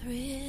thrill.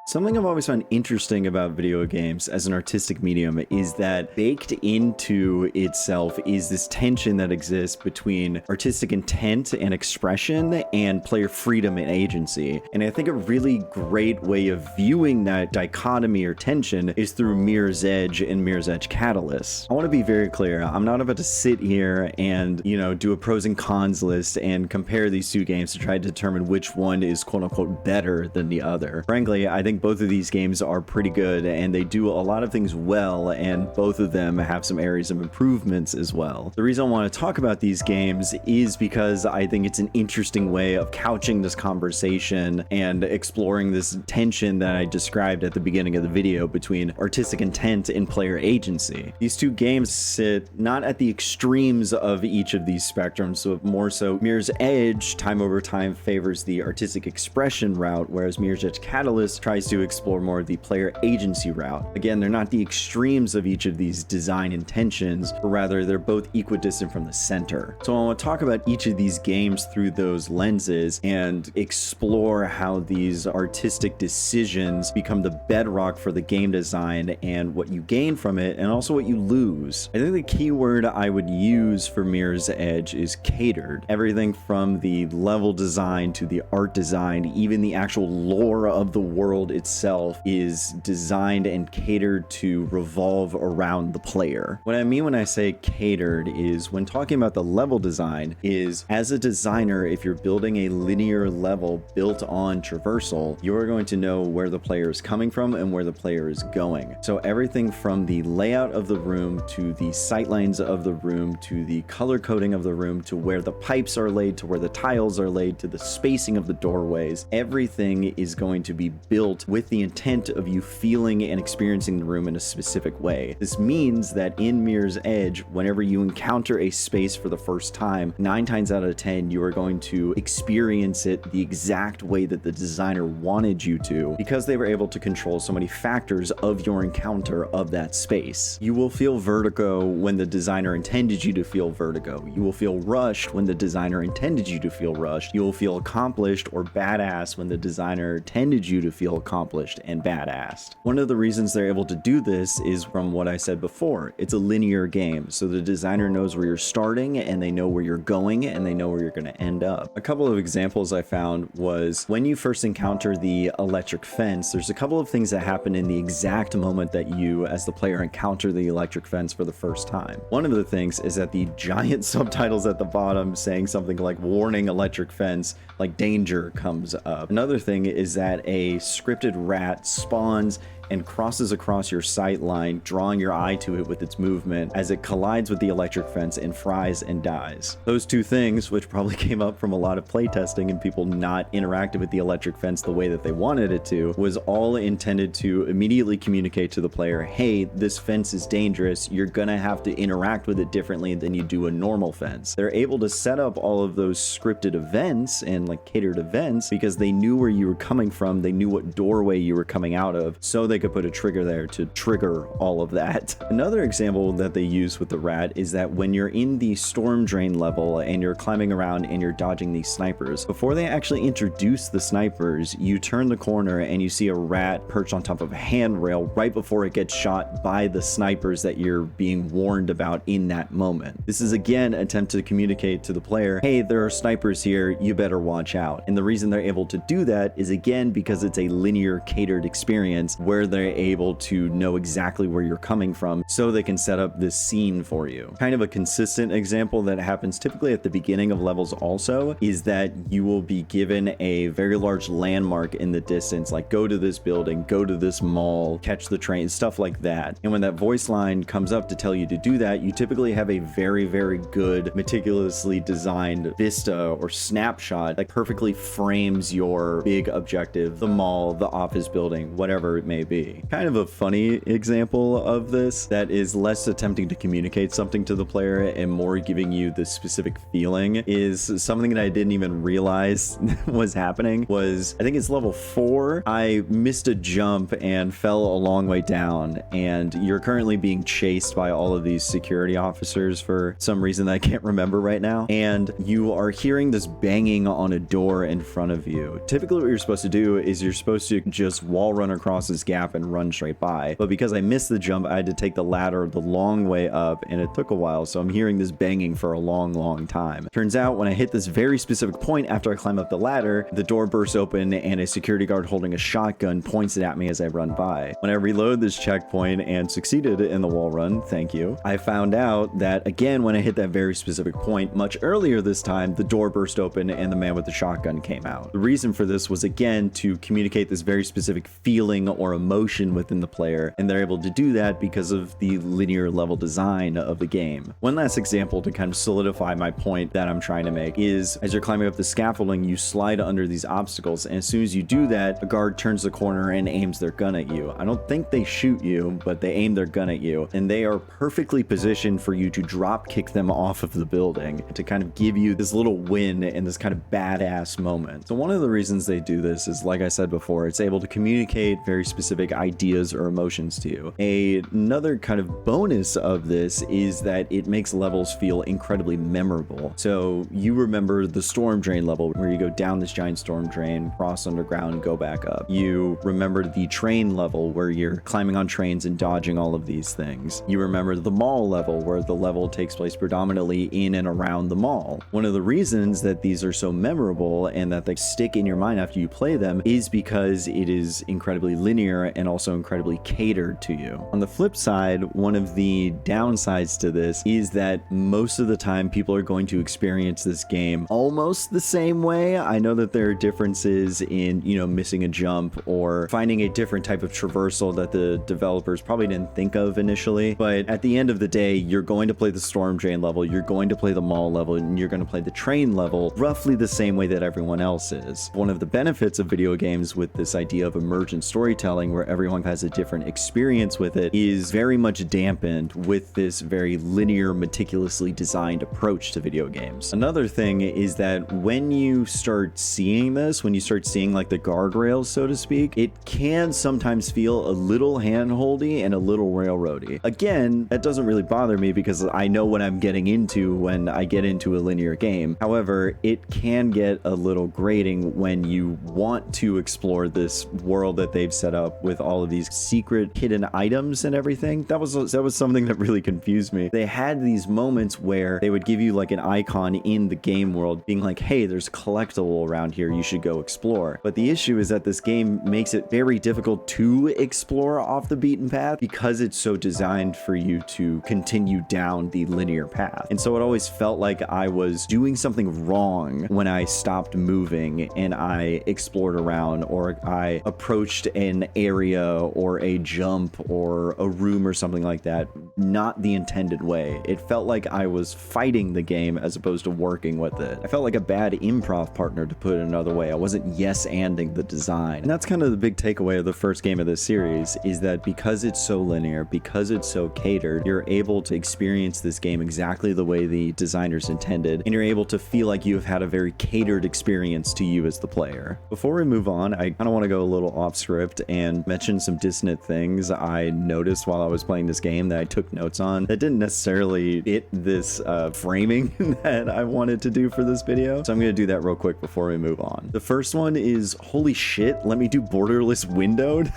Something I've always found interesting about video games as an artistic medium is that baked into itself is this tension that exists between artistic intent and expression and player freedom and agency. And I think a really great way of viewing that dichotomy or tension is through Mirror's Edge and Mirror's Edge Catalyst. I want to be very clear. I'm not about to sit here and, do a pros and cons list and compare these two games to try to determine which one is quote unquote better than the other. Frankly, I think both of these games are pretty good and they do a lot of things well, and both of them have some areas of improvements as well. The reason I want to talk about these games is because I think it's an interesting way of couching this conversation and exploring this tension that I described at the beginning of the video between artistic intent and player agency. These two games sit not at the extremes of each of these spectrums, so more so Mirror's Edge time over time favors the artistic expression route, whereas Mirror's Edge Catalyst tries to explore more of the player agency route. Again, they're not the extremes of each of these design intentions, but rather they're both equidistant from the center. So I want to talk about each of these games through those lenses and explore how these artistic decisions become the bedrock for the game design and what you gain from it and also what you lose. I think the key word I would use for Mirror's Edge is catered. Everything from the level design to the art design, even the actual lore of the world itself is designed and catered to revolve around the player. What I mean when I say catered is when talking about the level design is, as a designer, if you're building a linear level built on traversal, you're going to know where the player is coming from and where the player is going. So everything from the layout of the room to the sightlines of the room to the color coding of the room to where the pipes are laid to where the tiles are laid to the spacing of the doorways, everything is going to be built with the intent of you feeling and experiencing the room in a specific way. This means that in Mirror's Edge, whenever you encounter a space for the first time, 9 times out of 10, you are going to experience it the exact way that the designer wanted you to, because they were able to control so many factors of your encounter of that space. You will feel vertigo when the designer intended you to feel vertigo. You will feel rushed when the designer intended you to feel rushed. You will feel accomplished or badass when the designer intended you to feel accomplished and badass. One of the reasons they're able to do this is from what I said before. It's a linear game, so the designer knows where you're starting and they know where you're going and they know where you're going to end up. A couple of examples I found was when you first encounter the electric fence, there's a couple of things that happen in the exact moment that you as the player encounter the electric fence for the first time. One of the things is that the giant subtitles at the bottom saying something like "warning electric fence," like danger, comes up. Another thing is that a scripted rat spawns and crosses across your sight line, drawing your eye to it with its movement as it collides with the electric fence and fries and dies. Those two things, which probably came up from a lot of playtesting and people not interacting with the electric fence the way that they wanted it to, was all intended to immediately communicate to the player, hey, this fence is dangerous, you're gonna have to interact with it differently than you do a normal fence. They're able to set up all of those scripted events and like catered events because they knew where you were coming from, they knew what doorway you were coming out of, so they could put a trigger there to trigger all of that. Another example that they use with the rat is that when you're in the storm drain level and you're climbing around and you're dodging these snipers, before they actually introduce the snipers, you turn the corner and you see a rat perched on top of a handrail right before it gets shot by the snipers that you're being warned about in that moment. This is again an attempt to communicate to the player, hey, there are snipers here, you better watch out. And the reason they're able to do that is again because it's a linear catered experience where they're able to know exactly where you're coming from so they can set up this scene for you. Kind of a consistent example that happens typically at the beginning of levels also is that you will be given a very large landmark in the distance, like go to this building, go to this mall, catch the train, stuff like that. And when that voice line comes up to tell you to do that, you typically have a very, very good, meticulously designed vista or snapshot that perfectly frames your big objective, the mall, the office building, whatever it may be. be. Kind of a funny example of this that is less attempting to communicate something to the player and more giving you the specific feeling is something that I didn't even realize was happening. Was, I think it's level 4. I missed a jump and fell a long way down, and you're currently being chased by all of these security officers for some reason that I can't remember right now, and you are hearing this banging on a door in front of you. Typically what you're supposed to do is you're supposed to just wall run across this gap and run straight by, but because I missed the jump, I had to take the ladder the long way up, and it took a while, so I'm hearing this banging for a long time. Turns out when I hit this very specific point after I climb up the ladder, the door bursts open and a security guard holding a shotgun points it at me as I run by. When I reload this checkpoint and succeeded in the wall run, thank you, I found out that again when I hit that very specific point much earlier this time, the door burst open and the man with the shotgun came out. The reason for this was again to communicate this very specific feeling or emotion within the player, and they're able to do that because of the linear level design of the game. One last example to kind of solidify my point that I'm trying to make is as you're climbing up the scaffolding, you slide under these obstacles, and as soon as you do that, a guard turns the corner and aims their gun at you. I don't think they shoot you, but they aim their gun at you, and they are perfectly positioned for you to drop kick them off of the building to kind of give you this little win and this kind of badass moment. So one of the reasons they do this is, like I said before, it's able to communicate very specific ideas or emotions to you. Another kind of bonus of this is that it makes levels feel incredibly memorable. So you remember the storm drain level where you go down this giant storm drain, cross underground, go back up. You remember the train level where you're climbing on trains and dodging all of these things. You remember the mall level where the level takes place predominantly in and around the mall. One of the reasons that these are so memorable and that they stick in your mind after you play them is because it is incredibly linear and also incredibly catered to you. On the flip side, one of the downsides to this is that most of the time people are going to experience this game almost the same way. I know that there are differences in, missing a jump or finding a different type of traversal that the developers probably didn't think of initially, but at the end of the day, you're going to play the storm drain level, you're going to play the mall level, and you're going to play the train level roughly the same way that everyone else is. One of the benefits of video games with this idea of emergent storytelling where everyone has a different experience with it is very much dampened with this very linear, meticulously designed approach to video games. Another thing is that when you start seeing this, when you start seeing like the guardrails, so to speak, it can sometimes feel a little handholdy and a little railroady. Again, that doesn't really bother me because I know what I'm getting into when I get into a linear game. However, it can get a little grating when you want to explore this world that they've set up with all of these secret hidden items and everything. That was something that really confused me. They had these moments where they would give you like an icon in the game world being like, hey, there's a collectible around here, you should go explore. But the issue is that this game makes it very difficult to explore off the beaten path because it's so designed for you to continue down the linear path. And so it always felt like I was doing something wrong when I stopped moving and I explored around, or I approached an area or a jump or a room or something like that, not the intended way. It felt like I was fighting the game as opposed to working with it. I felt like a bad improv partner, to put it another way. I wasn't yes-anding the design. And that's kind of the big takeaway of the first game of this series, is that because it's so linear, because it's so catered, you're able to experience this game exactly the way the designers intended, and you're able to feel like you've had a very catered experience to you as the player. Before we move on, I kind of want to go a little off script and mention some dissonant things I noticed while I was playing this game that I took notes on that didn't necessarily fit this framing that I wanted to do for this video. So I'm going to do that real quick before we move on. The first one is, holy shit, let me do borderless windowed.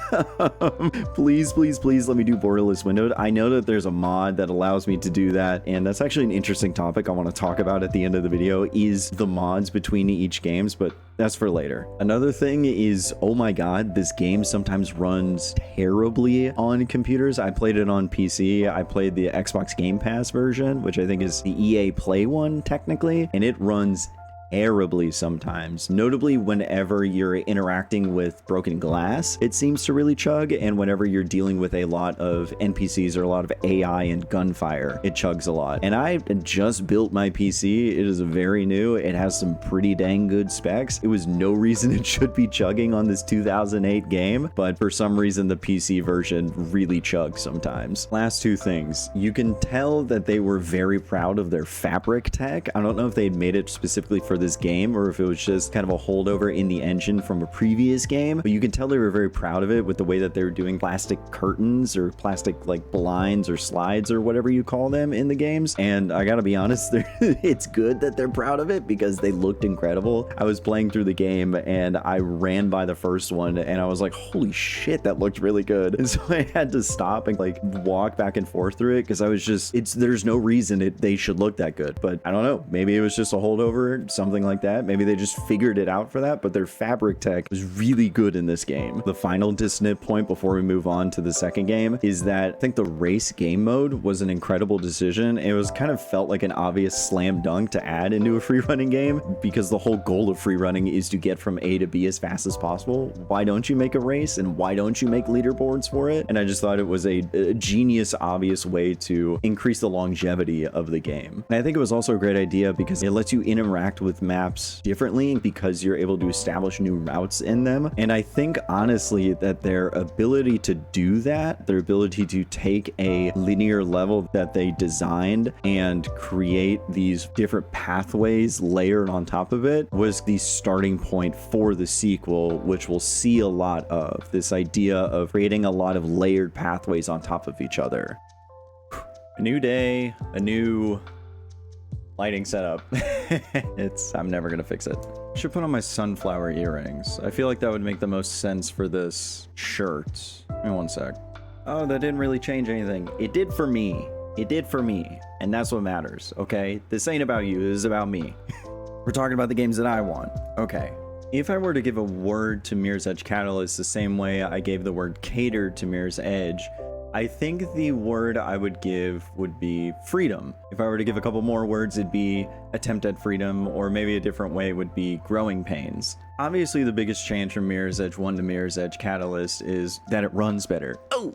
Please, please, please let me do borderless windowed. I know that there's a mod that allows me to do that, and that's actually an interesting topic I want to talk about at the end of the video, is the mods between each games, but that's for later. Another thing is, oh my god, this game sometimes runs terribly on computers. I played it on PC. I played the Xbox Game Pass version, which I think is the EA Play one technically, and it runs terribly sometimes. Notably, whenever you're interacting with broken glass, it seems to really chug, and whenever you're dealing with a lot of NPCs or a lot of AI and gunfire, it chugs a lot. And I just built my PC. It is very new. It has some pretty dang good specs. It was no reason it should be chugging on this 2008 game, but for some reason the PC version really chugs sometimes. Last two things. You can tell that they were very proud of their fabric tech. I don't know if they'd made it specifically for this game or if it was just kind of a holdover in the engine from a previous game, but you can tell they were very proud of it with the way that they were doing plastic curtains or plastic like blinds or slides or whatever you call them in the games. And I gotta be honest, it's good that they're proud of it because they looked incredible. I was playing through the game and I ran by the first one and I was like, holy shit, that looked really good. And so I had to stop and like walk back and forth through it because I was just, there's no reason they should look that good. But I don't know, maybe it was just a holdover, something like that. Maybe they just figured it out for that, but their fabric tech was really good in this game. The final dissonant point before we move on to the second game is that I think the race game mode was an incredible decision. It was kind of felt like an obvious slam dunk to add into a free running game because the whole goal of free running is to get from A to B as fast as possible. Why don't you make a race and why don't you make leaderboards for it? And I just thought it was a genius, obvious way to increase the longevity of the game. And I think it was also a great idea because it lets you interact with maps differently because you're able to establish new routes in them. And I think honestly that their ability to do that, their ability to take a linear level that they designed and create these different pathways layered on top of it was the starting point for the sequel, which we'll see a lot of. This idea of creating a lot of layered pathways on top of each other. A new day, a new lighting setup. I'm never gonna fix it. I should put on my sunflower earrings. I feel like that would make the most sense for this shirt. Give me one sec. Oh, that didn't really change anything. It did for me. It did for me. And that's what matters, okay? This ain't about you, this is about me. We're talking about the games that I want. Okay. If I were to give a word to Mirror's Edge Catalyst the same way I gave the word catered to Mirror's Edge, I think the word I would give would be freedom. If I were to give a couple more words, it'd be attempt at freedom, or maybe a different way would be growing pains. Obviously, the biggest change from Mirror's Edge 1 to Mirror's Edge Catalyst is that it runs better. Oh!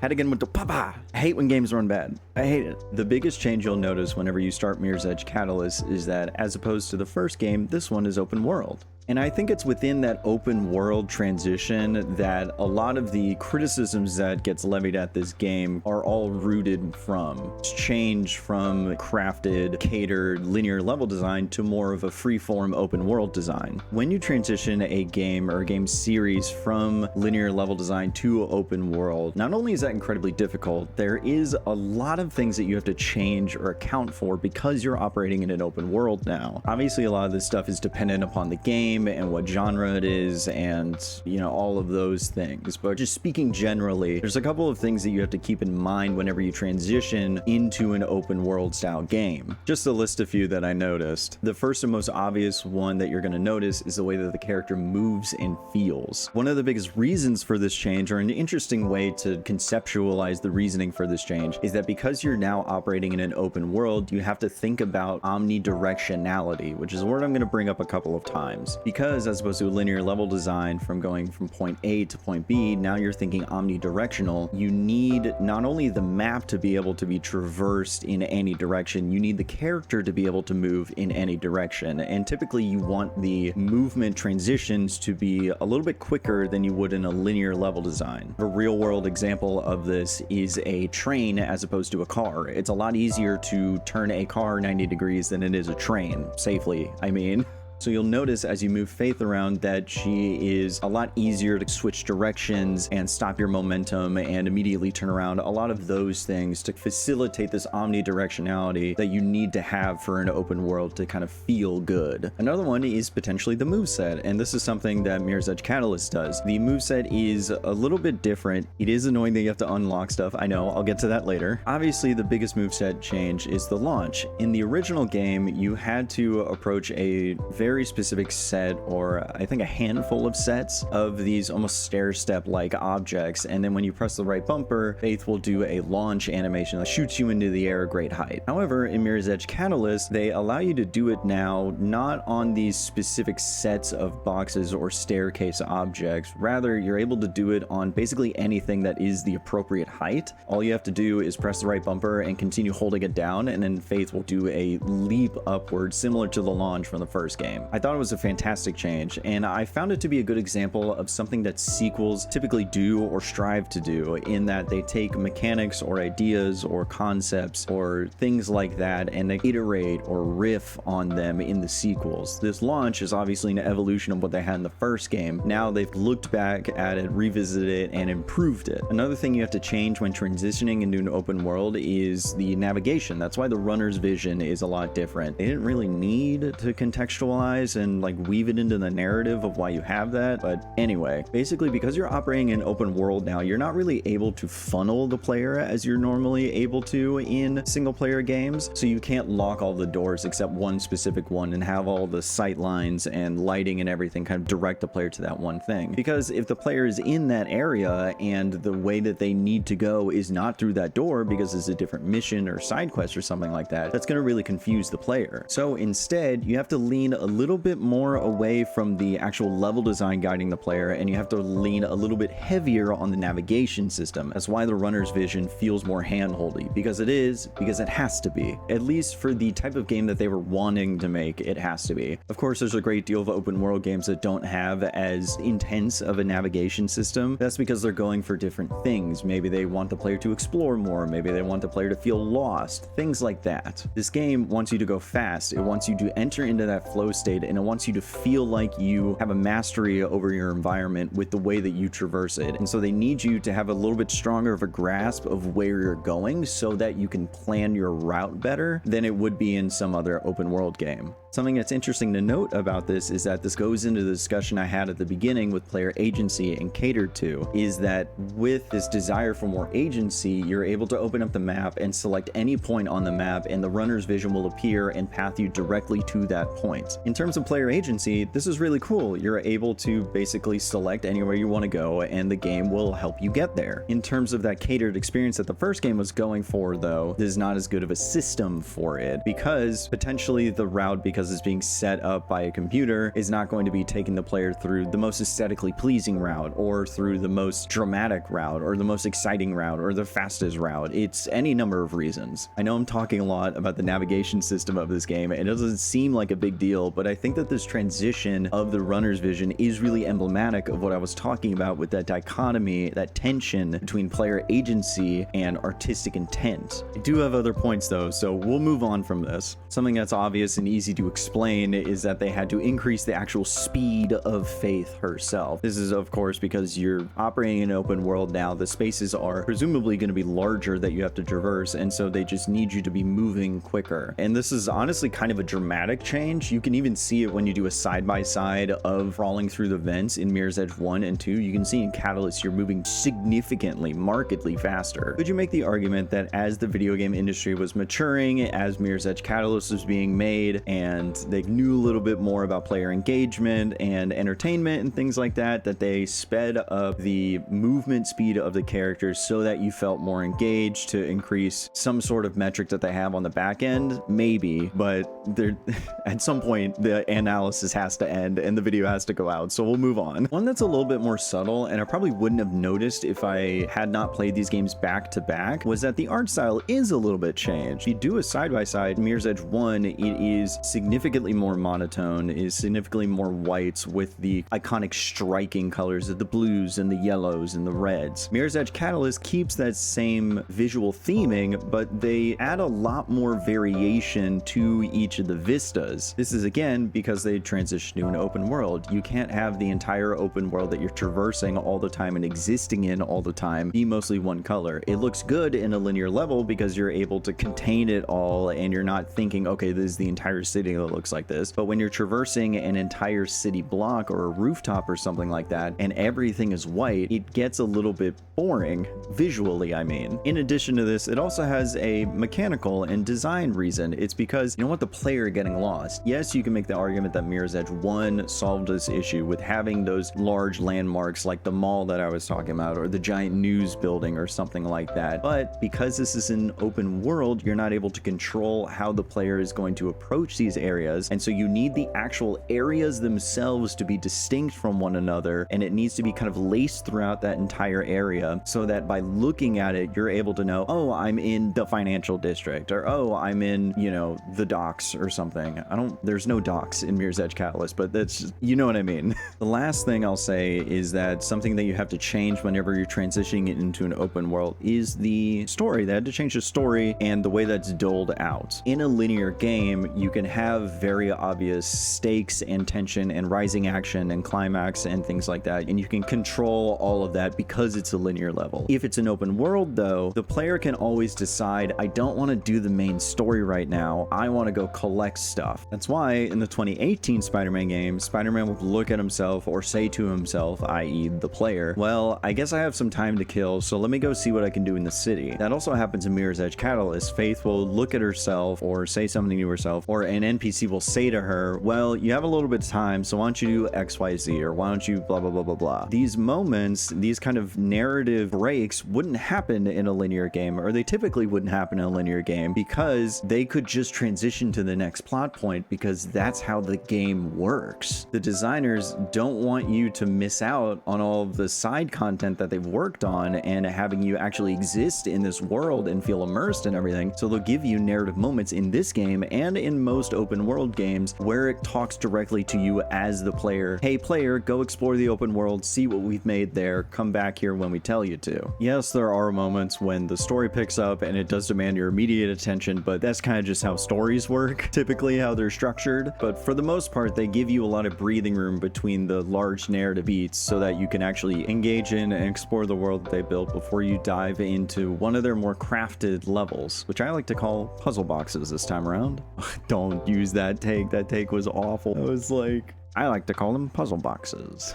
Had to get him to papa. I hate when games run bad. I hate it. The biggest change you'll notice whenever you start Mirror's Edge Catalyst is that as opposed to the first game, this one is open world. And I think it's within that open world transition that a lot of the criticisms that gets levied at this game are all rooted from. It's changed from crafted, catered, linear level design to more of a free-form open world design. When you transition a game or a game series from linear level design to open world, not only is that incredibly difficult, there is a lot of things that you have to change or account for because you're operating in an open world now. Obviously, a lot of this stuff is dependent upon the game and what genre it is and, you know, all of those things. But just speaking generally, there's a couple of things that you have to keep in mind whenever you transition into an open world style game. Just to list a few that I noticed. The first and most obvious one that you're going to notice is the way that the character moves and feels. One of the biggest reasons for this change, or an interesting way to conceptualize the reasoning for this change, is that because you're now operating in an open world, you have to think about omnidirectionality, which is a word I'm going to bring up a couple of times. Because as opposed to a linear level design from going from point A to point B, now you're thinking omnidirectional. You need not only the map to be able to be traversed in any direction, you need the character to be able to move in any direction. And typically you want the movement transitions to be a little bit quicker than you would in a linear level design. A real world example of this is a train as opposed to a car. It's a lot easier to turn a car 90 degrees than it is a train, safely, I mean. So you'll notice as you move Faith around that she is a lot easier to switch directions and stop your momentum and immediately turn around. A lot of those things to facilitate this omnidirectionality that you need to have for an open world to kind of feel good. Another one is potentially the moveset, and this is something that Mirror's Edge Catalyst does. The moveset is a little bit different. It is annoying that you have to unlock stuff. I know, I'll get to that later. Obviously, the biggest moveset change is the launch. In the original game, you had to approach a very very specific set, or I think a handful of sets of these almost stair-step-like objects, and then when you press the right bumper, Faith will do a launch animation that shoots you into the air a great height. However, in Mirror's Edge Catalyst, they allow you to do it now not on these specific sets of boxes or staircase objects. Rather, you're able to do it on basically anything that is the appropriate height. All you have to do is press the right bumper and continue holding it down, and then Faith will do a leap upward similar to the launch from the first game. I thought it was a fantastic change, and I found it to be a good example of something that sequels typically do or strive to do, in that they take mechanics or ideas or concepts or things like that and they iterate or riff on them in the sequels. This launch is obviously an evolution of what they had in the first game. Now they've looked back at it, revisited it, and improved it. Another thing you have to change when transitioning into an open world is the navigation. That's why the runner's vision is a lot different. They didn't really need to contextualize and like weave it into the narrative of why you have that, but anyway, basically because you're operating in open world now, you're not really able to funnel the player as you're normally able to in single player games, so you can't lock all the doors except one specific one and have all the sight lines and lighting and everything kind of direct the player to that one thing. Because if the player is in that area and the way that they need to go is not through that door because it's a different mission or side quest or something like that, that's going to really confuse the player. So instead, you have to lean a little bit more away from the actual level design guiding the player, and you have to lean a little bit heavier on the navigation system. That's why the runner's vision feels more handholdy, because it has to be. At least for the type of game that they were wanting to make, it has to be. Of course, there's a great deal of open world games that don't have as intense of a navigation system. That's because they're going for different things. Maybe they want the player to explore more, maybe they want the player to feel lost, things like that. This game wants you to go fast, it wants you to enter into that flow state, and it wants you to feel like you have a mastery over your environment with the way that you traverse it. And so they need you to have a little bit stronger of a grasp of where you're going so that you can plan your route better than it would be in some other open world game. Something that's interesting to note about this is that this goes into the discussion I had at the beginning with player agency and catered to, is that with this desire for more agency, you're able to open up the map and select any point on the map, and the runner's vision will appear and path you directly to that point. In terms of player agency, this is really cool. You're able to basically select anywhere you want to go, and the game will help you get there. In terms of that catered experience that the first game was going for, though, this is not as good of a system for it, because potentially the route, because it's being set up by a computer, is not going to be taking the player through the most aesthetically pleasing route, or through the most dramatic route, or the most exciting route, or the fastest route. It's any number of reasons. I know I'm talking a lot about the navigation system of this game, and it doesn't seem like a big deal, but I think that this transition of the runner's vision is really emblematic of what I was talking about with that dichotomy, that tension between player agency and artistic intent. I do have other points though, so we'll move on from this. Something that's obvious and easy to explain is that they had to increase the actual speed of Faith herself. This is of course because you're operating in an open world now. The spaces are presumably going to be larger that you have to traverse, and so they just need you to be moving quicker. And this is honestly kind of a dramatic change. You can even see it when you do a side-by-side of crawling through the vents in Mirror's Edge 1 and 2. You can see in Catalyst you're moving significantly, markedly faster. Could you make the argument that as the video game industry was maturing, as Mirror's Edge Catalyst was being made, and they knew a little bit more about player engagement and entertainment and things like that, that they sped up the movement speed of the characters so that you felt more engaged, to increase some sort of metric that they have on the back end? Maybe, but there at some point the analysis has to end and the video has to go out, so we'll move on. One that's a little bit more subtle, and I probably wouldn't have noticed if I had not played these games back to back, was that the art style is a little bit changed. If you do a side-by-side, Mirror's Edge 1, it is significantly more monotone, is significantly more whites with the iconic striking colors of the blues and the yellows and the reds. Mirror's Edge Catalyst keeps that same visual theming, but they add a lot more variation to each of the vistas. This is again because they transition to an open world. You can't have the entire open world that you're traversing all the time and existing in all the time be mostly one color. It looks good in a linear level because you're able to contain it all and you're not thinking, okay, this is the entire city that looks like this. But when you're traversing an entire city block or a rooftop or something like that and everything is white, it gets a little bit boring visually, I mean. In addition to this, it also has a mechanical and design reason. It's because, you know what, the player getting lost. Yes, you can make the argument that Mirror's Edge 1 solved this issue with having those large landmarks like the mall that I was talking about, or the giant news building or something like that. But because this is an open world, you're not able to control how the player is going to approach these areas. And so you need the actual areas themselves to be distinct from one another. And it needs to be kind of laced throughout that entire area so that by looking at it, you're able to know, oh, I'm in the financial district, or oh, I'm in, you know, the docks or something. There's no docks in Mirror's Edge Catalyst, but that's just, you know what I mean. The last thing I'll say is that something that you have to change whenever you're transitioning it into an open world is the story. They had to change the story and the way that's doled out. In a linear game, you can have very obvious stakes and tension and rising action and climax and things like that, and you can control all of that because it's a linear level. If it's an open world though, the player can always decide, I don't want to do the main story right now, I want to go collect stuff. That's why in the 2018 Spider-Man game, Spider-Man would look at himself or say to himself, i.e. the player, well, I guess I have some time to kill, so let me go see what I can do in the city. That also happens in Mirror's Edge Catalyst. Faith will look at herself or say something to herself, or an NPC will say to her, well, you have a little bit of time, so why don't you do XYZ, or why don't you blah, blah, blah, blah, blah. These moments, these kind of narrative breaks wouldn't happen in a linear game, or they typically wouldn't happen in a linear game because they could just transition to the next plot point because that's how the game works. The designers don't want you to miss out on all of the side content that they've worked on and having you actually exist in this world and feel immersed in everything. So they'll give you narrative moments in this game and in most open world games where it talks directly to you as the player. Hey player, go explore the open world, see what we've made there, come back here when we tell you to. Yes, there are moments when the story picks up and it does demand your immediate attention, but that's kind of just how stories work, typically how they're structured. But for the most part, they give you a lot of breathing room between the large narrative beats so that you can actually engage in and explore the world that they built before you dive into one of their more crafted levels, which I like to call puzzle boxes this time around. Don't use that take. That take was awful. I was like, I like to call them puzzle boxes.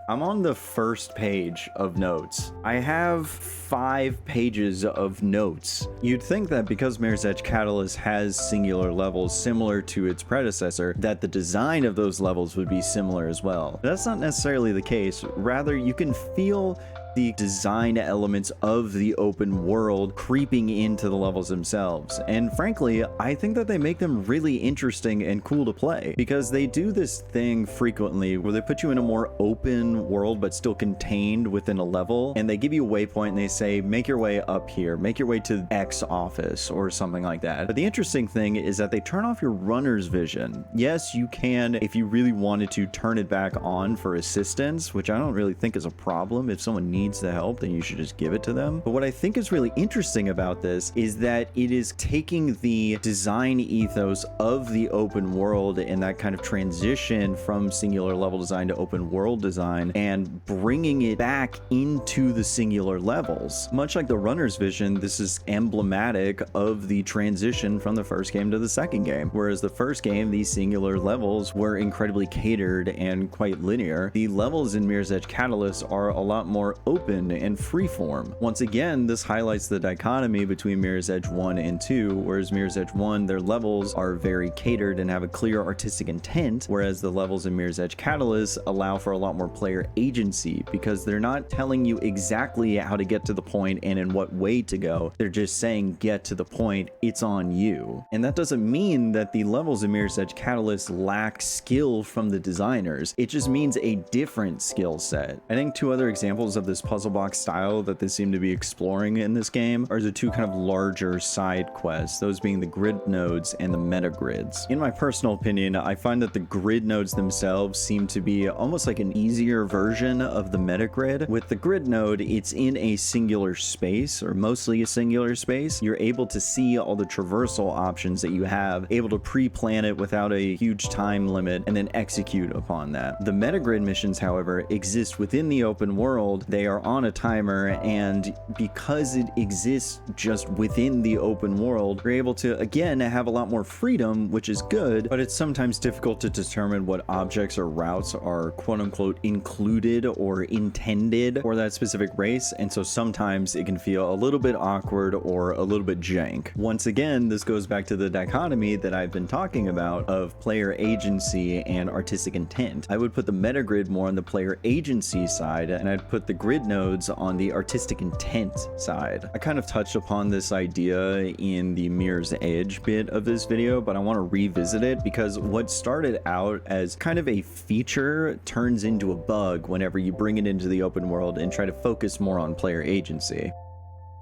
I'm on the first page of notes. I have 5 pages of notes. You'd think that because Mirror's Edge Catalyst has singular levels similar to its predecessor, that the design of those levels would be similar as well. But that's not necessarily the case. Rather, you can feel the design elements of the open world creeping into the levels themselves. And frankly, I think that they make them really interesting and cool to play because they do this thing frequently where they put you in a more open world but still contained within a level, and they give you a waypoint and they say, make your way up here, make your way to X office or something like that. But the interesting thing is that they turn off your runner's vision. Yes, you can, if you really wanted to, turn it back on for assistance, which I don't really think is a problem. If someone needs the help, then you should just give it to them. But what I think is really interesting about this is that it is taking the design ethos of the open world and that kind of transition from singular level design to open world design and bringing it back into the singular levels. Much like the runner's vision, this is emblematic of the transition from the first game to the second game. Whereas the first game, these singular levels were incredibly catered and quite linear. The levels in Mirror's Edge Catalyst are a lot more open and freeform. Once again, this highlights the dichotomy between Mirror's Edge 1 and 2, whereas Mirror's Edge 1, their levels are very catered and have a clear artistic intent, whereas the levels in Mirror's Edge Catalyst allow for a lot more player agency because they're not telling you exactly how to get to the point and in what way to go. They're just saying, get to the point, it's on you. And that doesn't mean that the levels in Mirror's Edge Catalyst lack skill from the designers. It just means a different skill set. I think 2 other examples of this puzzle box style that they seem to be exploring in this game are the 2 kind of larger side quests, those being the grid nodes and the meta grids. In my personal opinion, I find that the grid nodes themselves seem to be almost like an easier version of the meta grid. With the grid node, it's in a singular space, or mostly a singular space. You're able to see all the traversal options that you have, able to pre-plan it without a huge time limit, and then execute upon that. The meta grid missions, however, exist within the open world. They are on a timer, and because it exists just within the open world, you're able to, again, have a lot more freedom, which is good, but it's sometimes difficult to determine what objects or routes are quote-unquote included or intended for that specific race, and so sometimes it can feel a little bit awkward or a little bit jank. Once again, this goes back to the dichotomy that I've been talking about of player agency and artistic intent. I would put the metagrid more on the player agency side, and I'd put the grid nodes on the artistic intent side. I kind of touched upon this idea in the Mirror's Edge bit of this video, but I want to revisit it because what started out as kind of a feature turns into a bug whenever you bring it into the open world and try to focus more on player agency.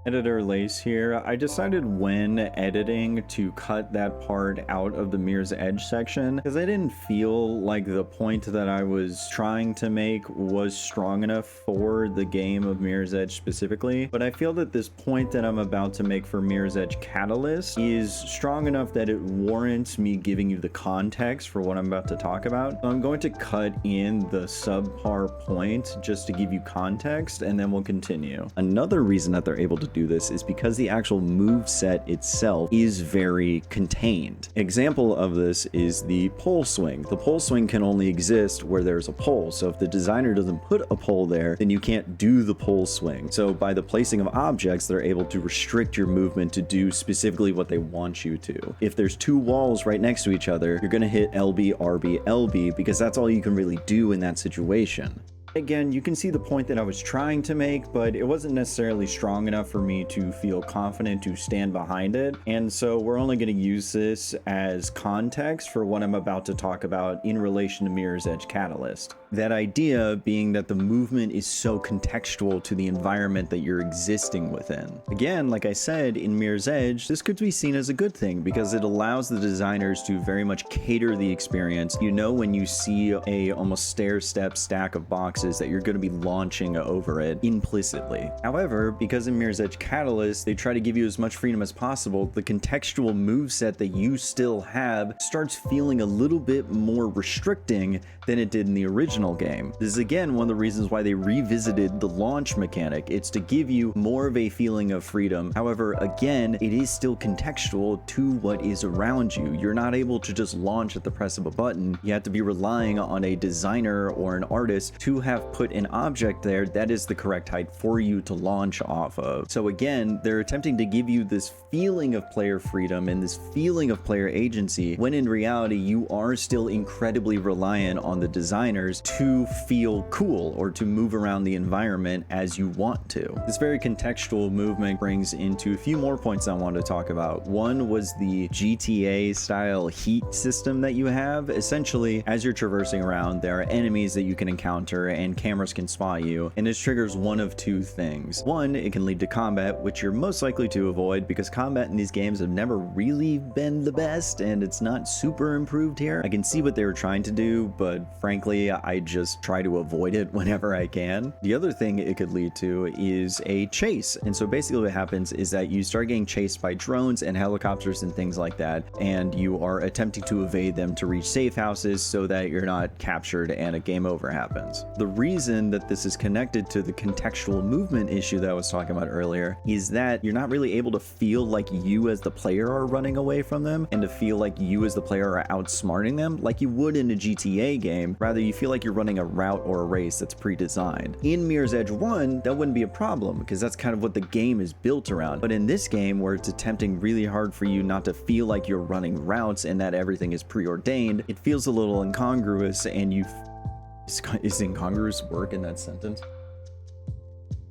Editor Lace here. I decided when editing to cut that part out of the Mirror's Edge section because I didn't feel like the point that I was trying to make was strong enough for the game of Mirror's Edge specifically, but I feel that this point that I'm about to make for Mirror's Edge Catalyst is strong enough that it warrants me giving you the context for what I'm about to talk about. So I'm going to cut in the subpar point just to give you context, and then we'll continue. Another reason that they're able to do this is because the actual move set itself is very contained. Example of this is the pole swing. The pole swing can only exist where there's a pole, so if the designer doesn't put a pole there, then you can't do the pole swing. So by the placing of objects, they're able to restrict your movement to do specifically what they want you to. If there's two walls right next to each other, you're going to hit LB, RB, LB because that's all you can really do in that situation. Again, you can see the point that I was trying to make, but it wasn't necessarily strong enough for me to feel confident to stand behind it. And so we're only going to use this as context for what I'm about to talk about in relation to Mirror's Edge Catalyst. That idea being that the movement is so contextual to the environment that you're existing within. Again, like I said, in Mirror's Edge, this could be seen as a good thing because it allows the designers to very much cater the experience. You know, when you see a almost stair-step stack of boxes that you're going to be launching over it implicitly. However, because in Mirror's Edge Catalyst, they try to give you as much freedom as possible, the contextual moveset that you still have starts feeling a little bit more restricting than it did in the original game. This is again one of the reasons why they revisited the launch mechanic. It's to give you more of a feeling of freedom. However, again, it is still contextual to what is around you. You're not able to just launch at the press of a button. You have to be relying on a designer or an artist to have put an object there that is the correct height for you to launch off of. So again, they're attempting to give you this feeling of player freedom and this feeling of player agency, when in reality, you are still incredibly reliant on the designers to feel cool or to move around the environment as you want to. This very contextual movement brings into a few more points I want to talk about. One was the GTA style heat system that you have. Essentially, as you're traversing around, there are enemies that you can encounter and cameras can spot you, and this triggers one of two things. One, it can lead to combat, which you're most likely to avoid because combat in these games have never really been the best and it's not super improved here. I can see what they were trying to do, but frankly, I just try to avoid it whenever I can. The other thing it could lead to is a chase, and so basically what happens is that you start getting chased by drones and helicopters and things like that, and you are attempting to evade them to reach safe houses so that you're not captured and a game over happens. The reason that this is connected to the contextual movement issue that I was talking about earlier is that you're not really able to feel like you as the player are running away from them and to feel like you as the player are outsmarting them like you would in a GTA game. Rather, you feel like you're running a route or a race that's pre-designed. In Mirror's Edge 1, that wouldn't be a problem because that's kind of what the game is built around. But in this game, where it's attempting really hard for you not to feel like you're running routes and that everything is preordained, it feels a little incongruous, and is incongruous work in that sentence?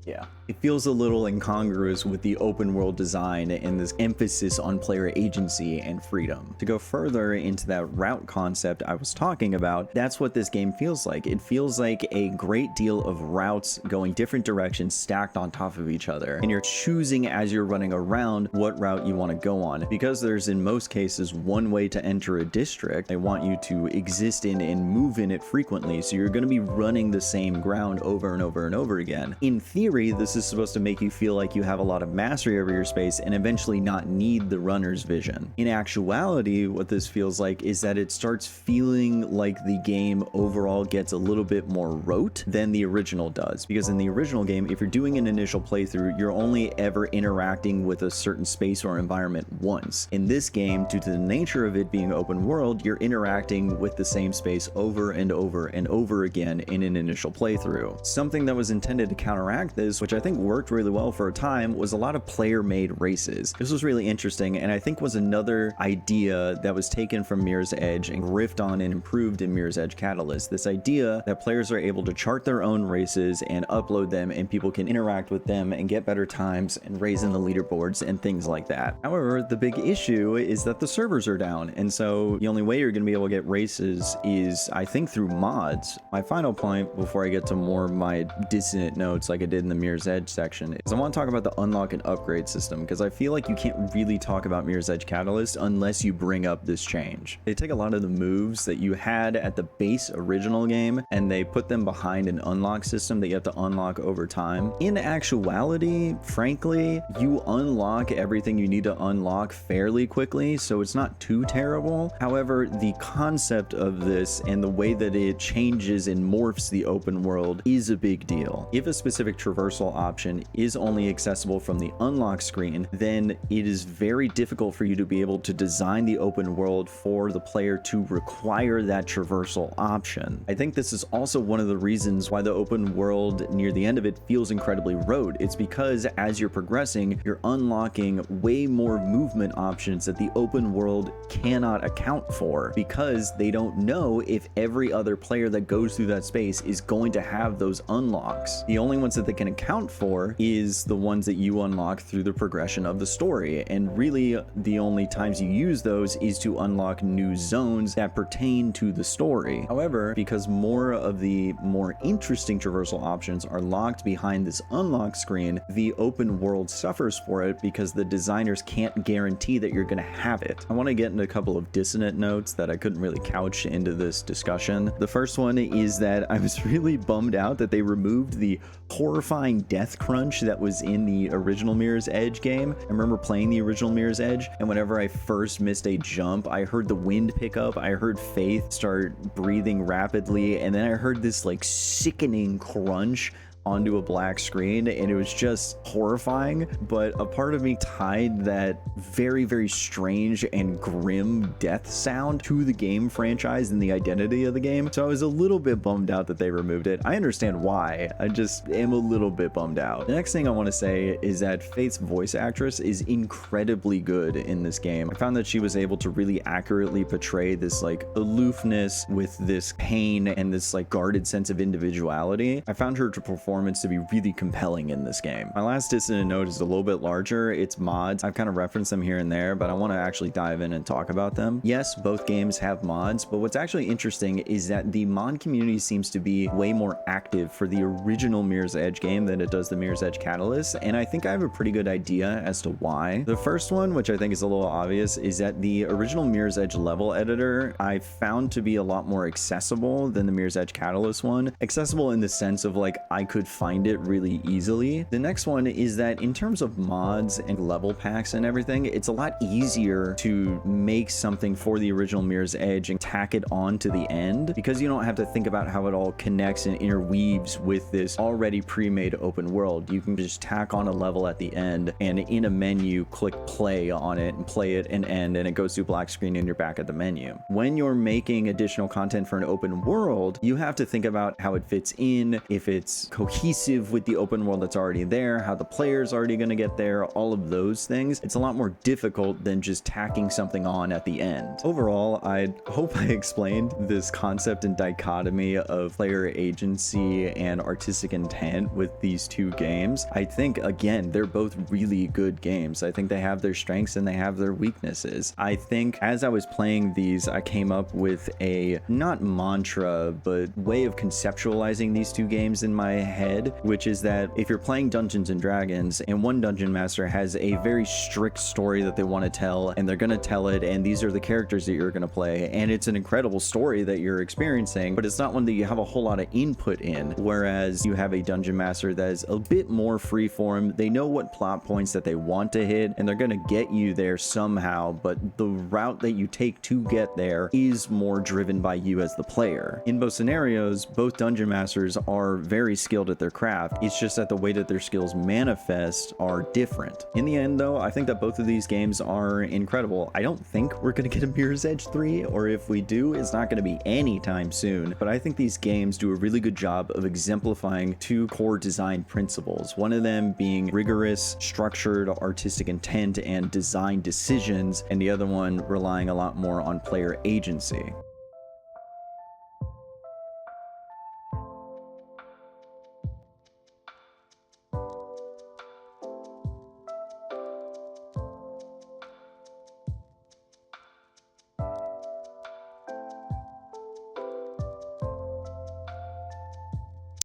Yeah. It feels a little incongruous with the open world design and this emphasis on player agency and freedom. To go further into that route concept I was talking about, that's what this game feels like. It feels like a great deal of routes going different directions stacked on top of each other, and you're choosing as you're running around what route you want to go on. Because there's in most cases one way to enter a district, they want you to exist in and move in it frequently, so you're going to be running the same ground over and over and over again. In theory, theory, this is supposed to make you feel like you have a lot of mastery over your space and eventually not need the runner's vision. In actuality, what this feels like is that it starts feeling like the game overall gets a little bit more rote than the original does. Because in the original game, if you're doing an initial playthrough, you're only ever interacting with a certain space or environment once. In this game, due to the nature of it being open world, you're interacting with the same space over and over and over again in an initial playthrough. Something that was intended to counteract this, which I think worked really well for a time, was a lot of player-made races. This was really interesting, and I think was another idea that was taken from Mirror's Edge and riffed on and improved in Mirror's Edge Catalyst. This idea that players are able to chart their own races and upload them, and people can interact with them and get better times and raise in the leaderboards and things like that. However, the big issue is that the servers are down, and so the only way you're going to be able to get races is, I think, through mods. My final point before I get to more of my dissonant notes like I did in the Mirror's Edge section is I want to talk about the unlock and upgrade system, because I feel like you can't really talk about Mirror's Edge Catalyst unless you bring up this change. They take a lot of the moves that you had at the base original game and they put them behind an unlock system that you have to unlock over time. In actuality, frankly, you unlock everything you need to unlock fairly quickly, so it's not too terrible. However, the concept of this and the way that it changes and morphs the open world is a big deal. If a specific traversal option is only accessible from the unlock screen, then it is very difficult for you to be able to design the open world for the player to require that traversal option. I think this is also one of the reasons why the open world near the end of it feels incredibly rote. It's because as you're progressing, you're unlocking way more movement options that the open world cannot account for, because they don't know if every other player that goes through that space is going to have those unlocks. The only ones that they can account for is the ones that you unlock through the progression of the story, and really the only times you use those is to unlock new zones that pertain to the story. However, because more of the more interesting traversal options are locked behind this unlock screen, the open world suffers for it because the designers can't guarantee that you're going to have it. I want to get into a couple of dissonant notes that I couldn't really couch into this discussion. The first one is that I was really bummed out that they removed the horrifying death crunch that was in the original Mirror's Edge game. I remember playing the original Mirror's Edge, and whenever I first missed a jump, I heard the wind pick up, I heard Faith start breathing rapidly, and then I heard this like sickening crunch onto a black screen, and it was just horrifying. But a part of me tied that very, very strange and grim death sound to the game franchise and the identity of the game, so I was a little bit bummed out that they removed it. I understand why, I just am a little bit bummed out. The next thing I want to say is that Faith's voice actress is incredibly good in this game. I found that she was able to really accurately portray this like aloofness with this pain and this like guarded sense of individuality. I found her to perform to be really compelling in this game. My last dissonant note is a little bit larger. It's mods. I've kind of referenced them here and there, but I want to actually dive in and talk about them. Yes, both games have mods, but what's actually interesting is that the mod community seems to be way more active for the original Mirror's Edge game than it does the Mirror's Edge Catalyst, and I think I have a pretty good idea as to why. The first one, which I think is a little obvious, is that the original Mirror's Edge level editor I found to be a lot more accessible than the Mirror's Edge Catalyst one. Accessible in the sense of like I could find it really easily. The next one is that in terms of mods and level packs and everything, it's a lot easier to make something for the original Mirror's Edge and tack it on to the end, because you don't have to think about how it all connects and interweaves with this already pre-made open world. You can just tack on a level at the end, and in a menu click play on it and play it and end, and it goes to a black screen and you're back at the menu. When you're making additional content for an open world, you have to think about how it fits in, if it's cohesive with the open world that's already there, how the player's already going to get there, all of those things. It's a lot more difficult than just tacking something on at the end. Overall, I hope I explained this concept and dichotomy of player agency and artistic intent with these two games. I think, again, they're both really good games. I think they have their strengths and they have their weaknesses. I think as I was playing these, I came up with a, not mantra, but way of conceptualizing these two games in my head ahead, which is that if you're playing Dungeons and Dragons and one dungeon master has a very strict story that they want to tell, and they're going to tell it, and these are the characters that you're going to play, and it's an incredible story that you're experiencing, but it's not one that you have a whole lot of input in. Whereas you have a dungeon master that is a bit more freeform. They know what plot points that they want to hit, and they're going to get you there somehow, but the route that you take to get there is more driven by you as the player. In both scenarios, both dungeon masters are very skilled at their craft. It's just that the way that their skills manifest are different. In the end, though, I think that both of these games are incredible. I don't think we're going to get a Mirror's Edge 3, or if we do, it's not going to be anytime soon, but I think these games do a really good job of exemplifying two core design principles, one of them being rigorous, structured, artistic intent and design decisions, and the other one relying a lot more on player agency.